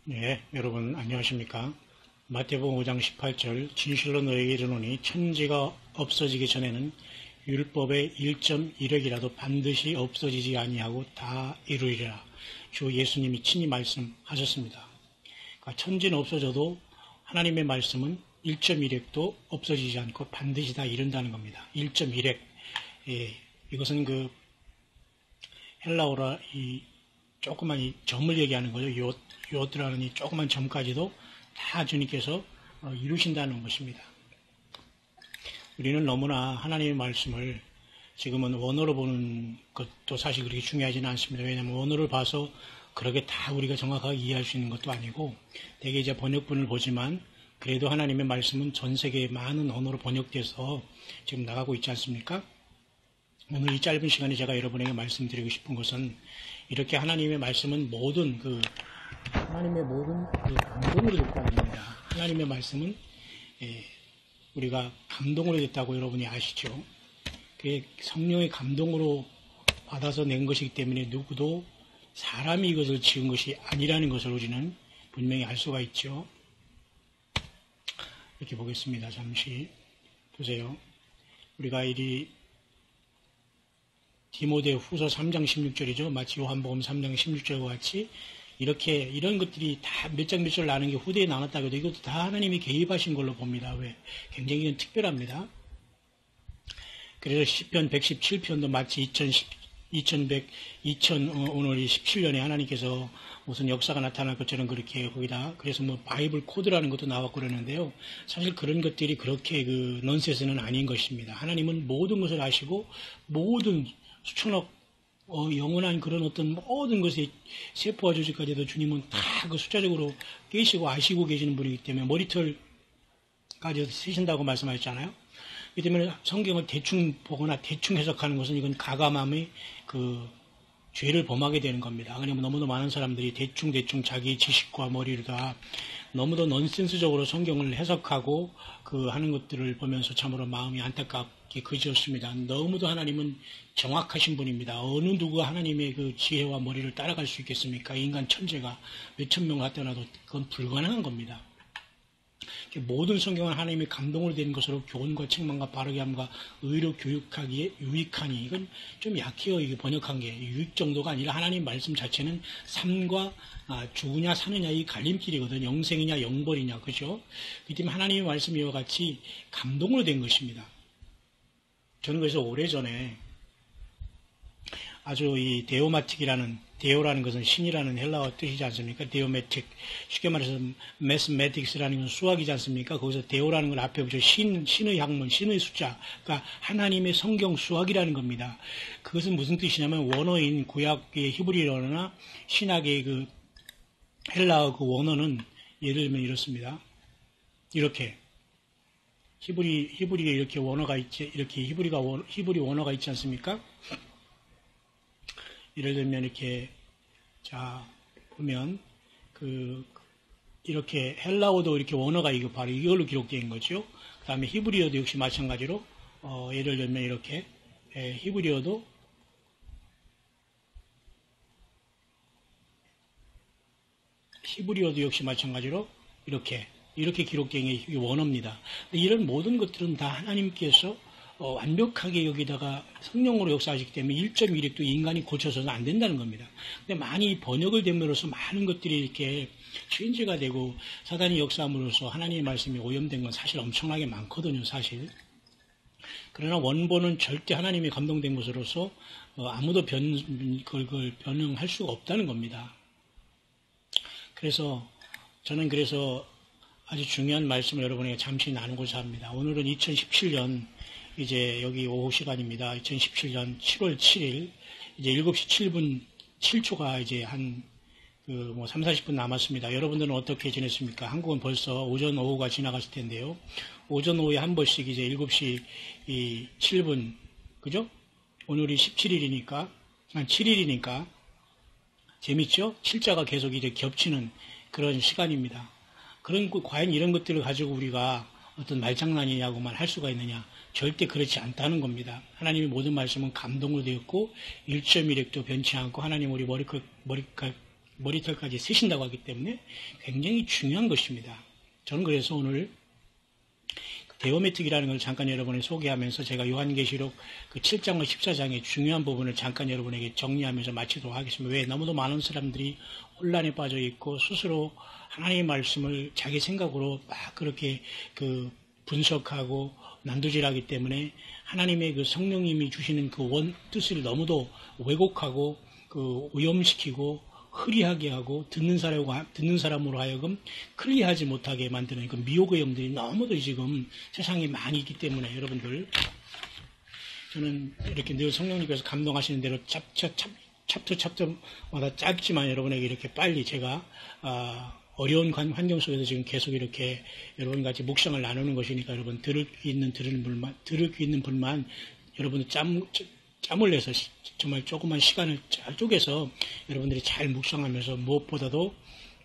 네, 여러분 안녕하십니까? 마태복음 5장 18절 진실로 너에게 이르노니 천지가 없어지기 전에는 율법의 1.1획이라도 반드시 없어지지 아니하고 다 이루리라. 주 예수님이 친히 말씀하셨습니다. 그러니까 천지는 없어져도 하나님의 말씀은 1.1획도 없어지지 않고 반드시 다 이룬다는 겁니다. 1.1획. 예, 이것은 그 헬라어라 이 조그만 이 점을 얘기하는 거죠. 요트라는 이 조그만 점까지도 다 주님께서 이루신다는 것입니다. 우리는 너무나 하나님의 말씀을 지금은 원어로 보는 것도 사실 그렇게 중요하지는 않습니다. 왜냐하면 원어를 봐서 그렇게 다 우리가 정확하게 이해할 수 있는 것도 아니고 대개 이제 번역본을 보지만 그래도 하나님의 말씀은 전 세계의 많은 언어로 번역돼서 지금 나가고 있지 않습니까? 오늘 이 짧은 시간에 제가 여러분에게 말씀드리고 싶은 것은 이렇게 하나님의 말씀은 하나님의 모든 감동으로 됐다는 겁니다. 하나님의 말씀은 우리가 감동으로 됐다고 여러분이 아시죠? 그게 성령의 감동으로 받아서 낸 것이기 때문에 누구도 사람이 이것을 지은 것이 아니라는 것을 우리는 분명히 알 수가 있죠. 이렇게 보겠습니다. 잠시 보세요. 우리가 디모데 후서 3장 16절이죠. 마치 요한복음 3장 16절과 같이 이런 것들이 다 몇 장 몇 절 나는 게 후대에 나눴다고 해도 이것도 다 하나님이 개입하신 걸로 봅니다. 왜? 굉장히 특별합니다. 그래서 시편 117편도 마치 오늘이 17년에 하나님께서 무슨 역사가 나타날 것처럼 그렇게 거기다 그래서 뭐 바이블 코드라는 것도 나왔고 그러는데요. 사실 그런 것들이 그렇게 넌센스는 아닌 것입니다. 하나님은 모든 것을 아시고 모든 수천억 영원한 그런 어떤 모든 것의 세포와 조직까지도 주님은 다 그 숫자적으로 깨시고 아시고 계시는 분이기 때문에 머리털까지 쓰신다고 말씀하셨잖아요. 그렇기 때문에 성경을 대충 보거나 대충 해석하는 것은 이건 가감함의 죄를 범하게 되는 겁니다. 왜냐하면 너무도 많은 사람들이 대충 자기 지식과 머리를 다 너무도 넌센스적으로 성경을 해석하고 하는 것들을 보면서 참으로 마음이 안타깝게 그지었습니다. 너무도 하나님은 정확하신 분입니다. 어느 누구가 하나님의 그 지혜와 머리를 따라갈 수 있겠습니까? 인간 천재가 몇천 명 갖다 놔도 그건 불가능한 겁니다. 모든 성경은 하나님의 감동으로 된 것으로 교훈과 책망과 바르게 함과 의로 교육하기에 유익하니 이건 좀 약해요. 이게 번역한 게 유익 정도가 아니라 하나님 말씀 자체는 삶과 죽으냐 사느냐 이 갈림길이거든. 영생이냐 영벌이냐 그죠? 그렇기 때문에 하나님의 말씀 이와 같이 감동으로 된 것입니다. 저는 그래서 오래전에 아주 이 데오라는 것은 신이라는 헬라어 뜻이지 않습니까? 데오매틱. 쉽게 말해서 매스매틱스라는 건 수학이지 않습니까? 거기서 데오라는 걸 앞에 붙여 신의 학문, 신의 숫자. 그러니까 하나님의 성경 수학이라는 겁니다. 그것은 무슨 뜻이냐면 원어인 구약의 히브리어나 신학의 헬라어 원어는 예를 들면 이렇습니다. 이렇게. 히브리에 이렇게 원어가 있지, 이렇게 히브리 원어가 있지 않습니까? 예를 들면 이렇게 보면 이렇게 헬라어도 이렇게 원어가 이거 바로 이걸로 기록된 거죠. 그 다음에 히브리어도 역시 마찬가지로 예를 들면 이렇게 히브리어도 역시 마찬가지로 이렇게 기록된 게 원어입니다. 이런 모든 것들은 다 하나님께서 완벽하게 여기다가 성령으로 역사하시기 때문에 1.1획도 인간이 고쳐서는 안 된다는 겁니다. 근데 많이 번역을 됨으로써 많은 것들이 이렇게 체인지가 되고 사단이 역사함으로써 하나님의 말씀이 오염된 건 사실 엄청나게 많거든요, 사실. 그러나 원본은 절대 하나님이 감동된 것으로서 아무도 그걸 변형할 수가 없다는 겁니다. 그래서 저는 아주 중요한 말씀을 여러분에게 잠시 나누고자 합니다. 오늘은 2017년 이제 여기 오후 시간입니다. 2017년 7월 7일 이제 7시 7분 7초가 이제 한 3, 40분 남았습니다. 여러분들은 어떻게 지냈습니까? 한국은 벌써 오전 오후가 지나갔을 텐데요. 오전 오후에 한 번씩 이제 7시 7분 그죠? 오늘이 17일이니까 7일이니까 재밌죠? 7자가 계속 이제 겹치는 그런 시간입니다. 과연 이런 것들을 가지고 우리가 어떤 말장난이냐고만 할 수가 있느냐? 절대 그렇지 않다는 겁니다. 하나님의 모든 말씀은 감동으로 되었고 1.1획도 변치 않고 하나님 우리 머리털까지 쓰신다고 하기 때문에 굉장히 중요한 것입니다. 저는 그래서 오늘 데오메틱이라는 걸 잠깐 여러분에 소개하면서 제가 요한계시록 그 7장과 14장의 중요한 부분을 잠깐 여러분에게 정리하면서 마치도록 하겠습니다. 왜? 너무도 많은 사람들이 혼란에 빠져 있고 스스로 하나님의 말씀을 자기 생각으로 막 그렇게 그 분석하고 난도질하기 때문에 하나님의 그 성령님이 주시는 그 뜻을 너무도 왜곡하고 그 오염시키고 흐리하게 하고 듣는 사람으로 하여금 클리어하지 못하게 만드는 그 미혹의 영들이 너무도 지금 세상에 많이 있기 때문에 여러분들, 저는 이렇게 늘 성령님께서 감동하시는 대로 챕터마다 짧지만 여러분에게 이렇게 빨리 제가 어려운 환경 속에서 지금 계속 이렇게 여러분과 같이 묵상을 나누는 것이니까 여러분 들을 있는 분만 여러분들 짬을 내서 정말 조그만 시간을 잘 쪼개서 여러분들이 잘 묵상하면서 무엇보다도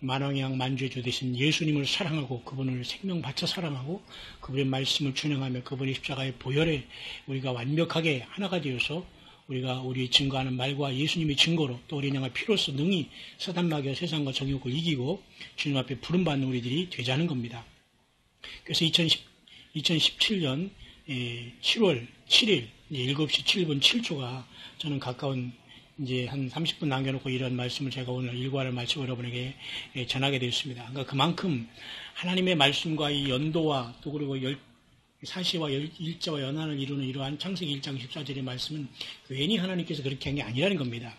만왕양 만주의 되신 예수님을 사랑하고 그분을 생명 바쳐 사랑하고 그분의 말씀을 준행하며 그분의 십자가의 보혈에 우리가 완벽하게 하나가 되어서 우리가 우리 증거하는 말과 예수님의 증거로 또 어린 양의 피로써 능히 사단마귀와 세상과 정욕을 이기고 주님 앞에 부름받는 우리들이 되자는 겁니다. 그래서 2017년 7월 7일 7시 7분 7초가 저는 가까운 이제 한 30분 남겨놓고 이런 말씀을 제가 오늘 일과를 마치고 여러분에게 전하게 되었습니다. 그러니까 그만큼 하나님의 말씀과 이 연도와 또 그리고 사시와 일자와 연한을 이루는 이러한 창세기 1장 14절의 말씀은 괜히 하나님께서 그렇게 한 게 아니라는 겁니다.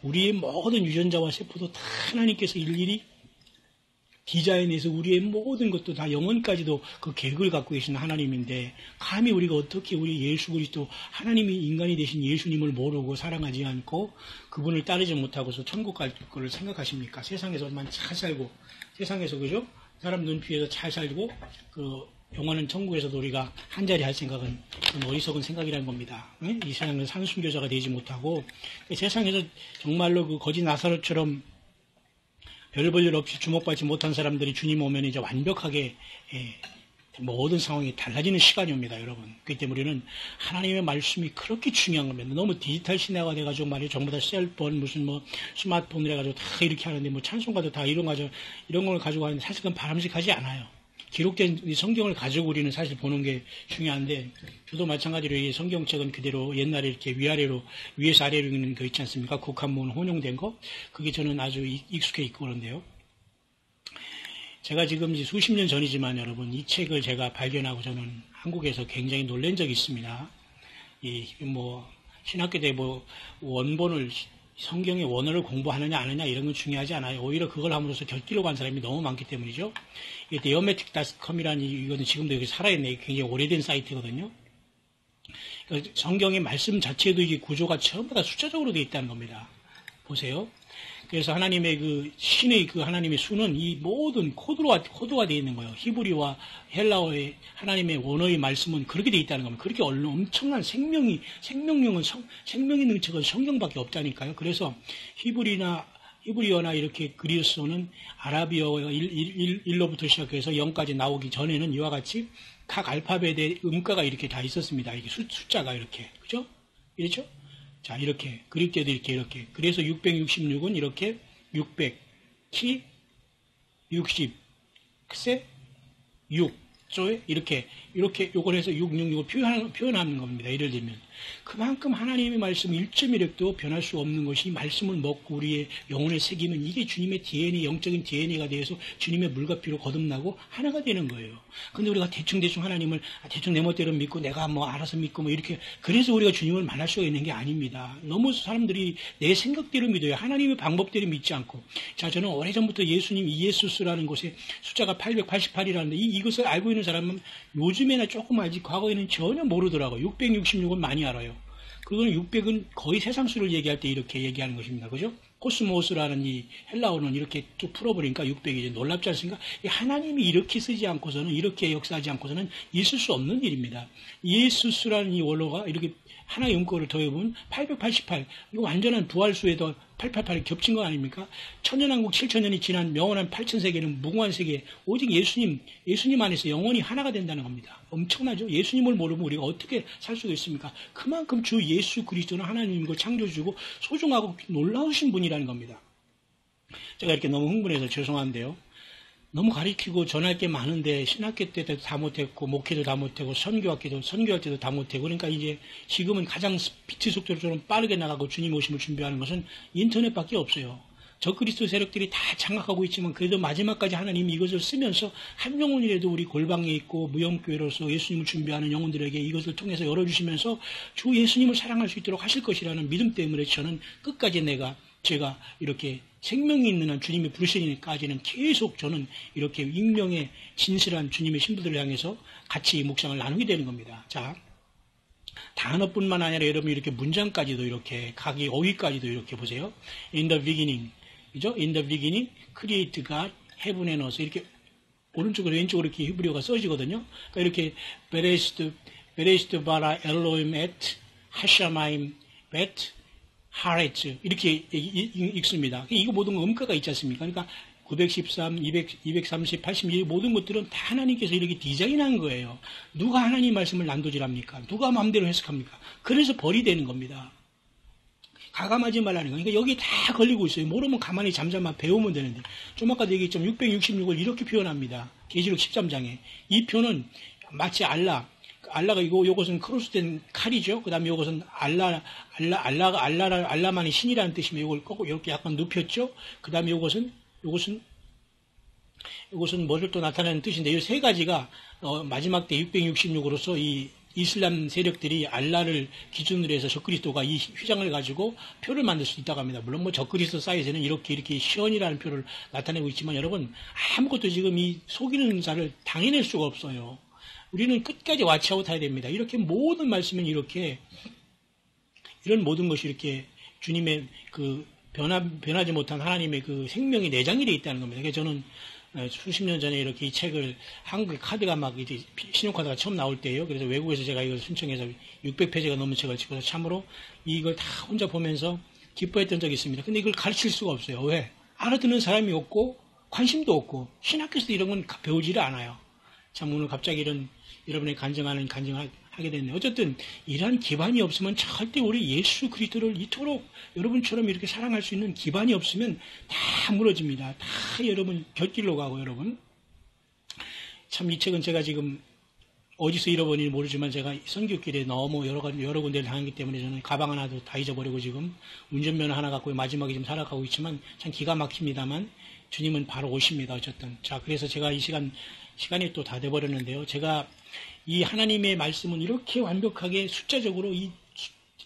우리의 모든 유전자와 세포도 다 하나님께서 일일이 디자인해서 우리의 모든 것도 다 영혼까지도 그 계획을 갖고 계신 하나님인데 감히 우리가 어떻게 우리 예수 그리스도 하나님이 인간이 되신 예수님을 모르고 사랑하지 않고 그분을 따르지 못하고서 천국 갈 거를 생각하십니까? 세상에서만 잘 살고 세상에서 그죠? 사람 눈피해서 잘 살고 그 영원한 천국에서도 우리가 한자리 할 생각은 어리석은 생각이라는 겁니다. 이 세상에서 산순교자가 되지 못하고 세상에서 정말로 그 거지 나사로처럼 별 볼 일 없이 주목받지 못한 사람들이 주님 오면 이제 완벽하게 모든 상황이 달라지는 시간이 옵니다, 여러분. 그렇기 때문에 우리는 하나님의 말씀이 그렇게 중요한 겁니다. 너무 디지털 시대가 돼가지고 말이에요. 전부 다 셀폰, 무슨 뭐 스마트폰을 해가지고 다 이렇게 하는데 뭐 찬송가도 다 이런 걸 가지고 하는데 사실 그건 바람직하지 않아요. 기록된 성경을 가지고 우리는 사실 보는 게 중요한데 저도 마찬가지로 이 성경책은 그대로 옛날에 이렇게 위에서 아래로 있는 거 있지 않습니까? 국한문 혼용된 거. 그게 저는 아주 익숙해 있고 그런데요. 제가 지금 수십 년 전이지만 여러분 이 책을 제가 발견하고 저는 한국에서 굉장히 놀란 적이 있습니다. 신학교 때 원본을 성경의 원어를 공부하느냐 안 하느냐 이런 건 중요하지 않아요. 오히려 그걸 함으로써 곁길로 간 사람이 너무 많기 때문이죠. 이게 데오메틱닷컴이라는 이거는 지금도 여기 살아있네. 굉장히 오래된 사이트거든요. 그러니까 성경의 말씀 자체도 이게 구조가 전부 다 숫자적으로 되어 있다는 겁니다. 보세요. 그래서 하나님의 그 신의 그 하나님의 수는 이 모든 코드가 되어 있는 거예요. 히브리와 헬라어의 하나님의 원어의 말씀은 그렇게 되어 있다는 겁니다. 그렇게 엄청난 생명이 있는 책은 성경밖에 없다니까요. 그래서 히브리어나 이렇게 그리스어는 아라비어가 1로부터 시작해서 0까지 나오기 전에는 이와 같이 각 알파벳의 음가가 이렇게 다 있었습니다. 이게 숫자가 이렇게. 그죠? 이렇죠? 자, 이렇게. 그리스어도 이렇게. 그래서 666은 이렇게 600, 키, 60, 세, 6조에 이렇게 요걸 해서 666을 표현하는 겁니다. 예를 들면. 그만큼 하나님의 말씀 1.1획도 변할 수 없는 것이 말씀을 먹고 우리의 영혼에 새기면 이게 주님의 DNA, 영적인 DNA가 되어서 주님의 물과 피로 거듭나고 하나가 되는 거예요. 근데 우리가 대충 하나님을 대충 내 멋대로 믿고 내가 알아서 믿고 이렇게 그래서 우리가 주님을 만날 수가 있는 게 아닙니다. 너무 사람들이 내 생각대로 믿어요. 하나님의 방법대로 믿지 않고. 자, 저는 오래전부터 예수님 이예수스라는 곳에 숫자가 888이라는데 이것을 알고 있는 사람은 요즘에나 조금 알지 과거에는 전혀 모르더라고요. 666은 많이 알아요. 그거는 600은 거의 세상수를 얘기할 때 이렇게 얘기하는 것입니다. 그죠? 코스모스라는 이 헬라어는 이렇게 쭉 풀어버리니까 600이 이제 놀랍지 않습니까? 하나님이 이렇게 쓰지 않고서는, 이렇게 역사하지 않고서는 있을 수 없는 일입니다. 예수스라는 이 원어가 이렇게 하나의 음꼴을 더해보면 888. 이거 완전한 부활수에도 888이 겹친 거 아닙니까? 천년왕국 7천년이 지난 명언한 8천세계는 무궁한 세계, 오직 예수님 안에서 영원히 하나가 된다는 겁니다. 엄청나죠? 예수님을 모르면 우리가 어떻게 살 수가 있습니까? 그만큼 주 예수 그리스도는 하나님이고 창조주고 소중하고 놀라우신 분이라는 겁니다. 제가 이렇게 너무 흥분해서 죄송한데요. 너무 가리키고 전할 게 많은데 신학교 때도 다 못했고 목회도 다 못하고 선교할 때도 다 못하고 그러니까 이제 지금은 가장 빛의 속도로 좀 빠르게 나가고 주님 오심을 준비하는 것은 인터넷밖에 없어요. 적그리스도 세력들이 다 장악하고 있지만 그래도 마지막까지 하나님이 이것을 쓰면서 한 영혼이라도 우리 골방에 있고 무형교회로서 예수님을 준비하는 영혼들에게 이것을 통해서 열어주시면서 주 예수님을 사랑할 수 있도록 하실 것이라는 믿음 때문에 저는 끝까지 제가 이렇게 생명이 있는 한 주님이 부르시니까지는 계속 저는 이렇게 익명의 진실한 주님의 신부들을 향해서 같이 묵상을 나누게 되는 겁니다. 자, 단어뿐만 아니라 여러분 이렇게 문장까지도 이렇게 각이 어휘까지도 이렇게 보세요. In the beginning, 그죠? In the beginning, create God, heaven and earth. 이렇게 오른쪽으로 왼쪽으로 이렇게 히브리어가 써지거든요. 그러니까 이렇게 베레스트 바라 엘로임 et 하샤마임 bet 하레츠 이렇게 읽습니다. 이거 모든 음가가 있지 않습니까? 그러니까 913, 230, 82 모든 것들은 다 하나님께서 이렇게 디자인한 거예요. 누가 하나님 말씀을 난도질합니까? 누가 마음대로 해석합니까? 그래서 벌이 되는 겁니다. 가감하지 말라는 거. 그러니까 여기 다 걸리고 있어요. 모르면 가만히 잠잠만 배우면 되는데. 좀 아까도 얘기했지만 666을 이렇게 표현합니다. 계시록 13장에. 이 표는 마치 알라가 요것은 크로스된 칼이죠. 그 다음에 요것은 알라만이 신이라는 뜻이면 요걸 꼭 이렇게 약간 눕혔죠. 그 다음에 요것은 뭐를 또 나타내는 뜻인데 이 세 가지가 마지막 때 666으로서 이 이슬람 세력들이 알라를 기준으로 해서 적그리스도가 이 휘장을 가지고 표를 만들 수 있다고 합니다. 물론 뭐 적그리스도 사이즈는 이렇게 시언이라는 표를 나타내고 있지만 여러분 아무것도 지금 이 속이는 자를 당해낼 수가 없어요. 우리는 끝까지 와치아웃 해야 됩니다. 이렇게 모든 말씀은 이런 모든 것이 이렇게 주님의 그 변하지 못한 하나님의 그 생명이 내장이 되어 있다는 겁니다. 그래서 저는 수십 년 전에 이렇게 이 책을 한국의 카드가 막 이제 신용카드가 처음 나올 때예요. 그래서 외국에서 제가 이걸 신청해서 600페이지가 넘는 책을 찍어서 참으로 이걸 다 혼자 보면서 기뻐했던 적이 있습니다. 근데 이걸 가르칠 수가 없어요. 왜? 알아듣는 사람이 없고 관심도 없고 신학교에서도 이런 건 배우지를 않아요. 참 오늘 갑자기 이런 여러분의 간증하게 됐네요. 어쨌든 이러한 기반이 없으면 절대 우리 예수 그리스도를 이토록 여러분처럼 이렇게 사랑할 수 있는 기반이 없으면 다 무너집니다. 다 여러분 곁길로 가고 여러분. 참 이 책은 제가 지금 어디서 잃어버리는지 모르지만 제가 선교길에 너무 여러 군데를 당했기 때문에 저는 가방 하나도 다 잊어버리고 지금 운전면허 하나 갖고 마지막에 지금 살아가고 있지만 참 기가 막힙니다만 주님은 바로 오십니다. 어쨌든. 자, 그래서 제가 이 시간이 또 다 돼버렸는데요. 제가 이 하나님의 말씀은 이렇게 완벽하게 숫자적으로 이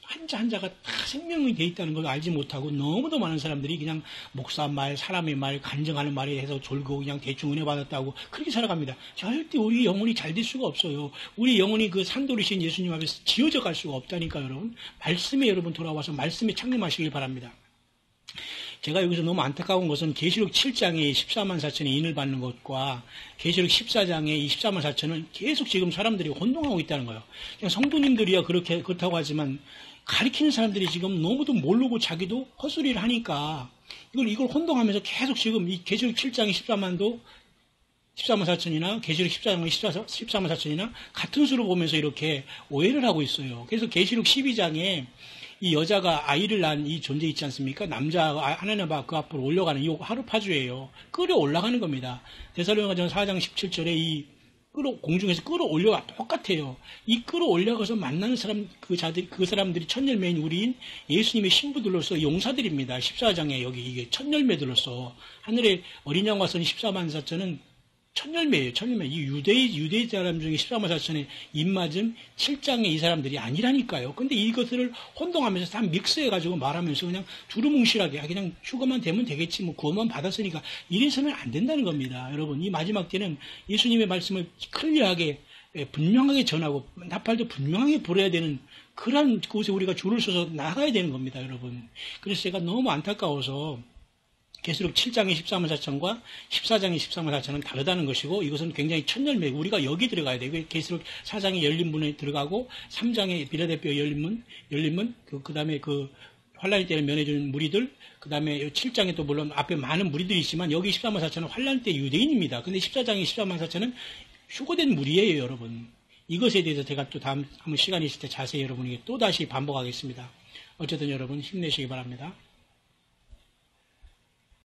한자 한자가 다 생명이 돼 있다는 걸 알지 못하고 너무도 많은 사람들이 그냥 목사 말, 사람의 말, 간증하는 말에 해서 졸고 그냥 대충 은혜 받았다고 그렇게 살아갑니다. 절대 우리 영혼이 잘 될 수가 없어요. 우리 영혼이 그 산돌이신 예수님 앞에서 지어져 갈 수가 없다니까 여러분. 말씀에 여러분 돌아와서 말씀에 창림하시길 바랍니다. 제가 여기서 너무 안타까운 것은 계시록 7장에 14만 4천의 인을 받는 것과 계시록 14장에 24만 4천은 계속 지금 사람들이 혼동하고 있다는 거예요. 그냥 성도님들이야 그렇다고 하지만 가리키는 사람들이 지금 너무도 모르고 자기도 헛소리를 하니까 이걸 혼동하면서 계속 지금 이 계시록 7장의 14만 4천이나 계시록 14장의 14만 4천이나 같은 수로 보면서 이렇게 오해를 하고 있어요. 그래서 계시록 12장에 이 여자가 아이를 낳은 이 존재 있지 않습니까? 남자가 하나님 그 앞으로 올라가는 이 하루파주예요. 끌어올라가는 겁니다. 데살로니가전 4장 17절에 이 공중에서 끌어올려가 똑같아요. 이 끌어올려가서 만나는 그 사람들이 첫 열매인 우리인 예수님의 신부들로서 용사들입니다. 14장에 여기 이게 첫 열매들로서 하늘의 어린 양과 선 14만 4천은 첫 열매예요. 첫 열매. 이 유대인 사람 중에 14만 4천의 입맞은 7장의 이 사람들이 아니라니까요. 근데 이것을 혼동하면서 다 믹스해가지고 말하면서 그냥 두루뭉실하게 그냥 휴거만 되면 되겠지 뭐 구원만 받았으니까 이래서는 안 된다는 겁니다. 여러분 이 마지막 때는 예수님의 말씀을 클리어하게 분명하게 전하고 나팔도 분명하게 불어야 되는 그런 곳에 우리가 줄을 서서 나가야 되는 겁니다. 여러분. 그래서 제가 너무 안타까워서 계시록 7장의 14만 4천과 14장의 14만 4천은 다르다는 것이고 이것은 굉장히 첫 열매 우리가 여기 들어가야 돼요. 계시록 4장의 열린 문에 들어가고 3장의 빌라델피아 열린 문 그 다음에 그 환란의 때를 면해주는 무리들 그 다음에 7장에 또 물론 앞에 많은 무리들이 있지만 여기 14만 4천은 환란 때 유대인입니다. 근데 14장의 14만 4천은 휴거된 무리예요. 여러분. 이것에 대해서 제가 또 다음 한번 시간이 있을 때 자세히 여러분에게 또 다시 반복하겠습니다. 어쨌든 여러분 힘내시기 바랍니다.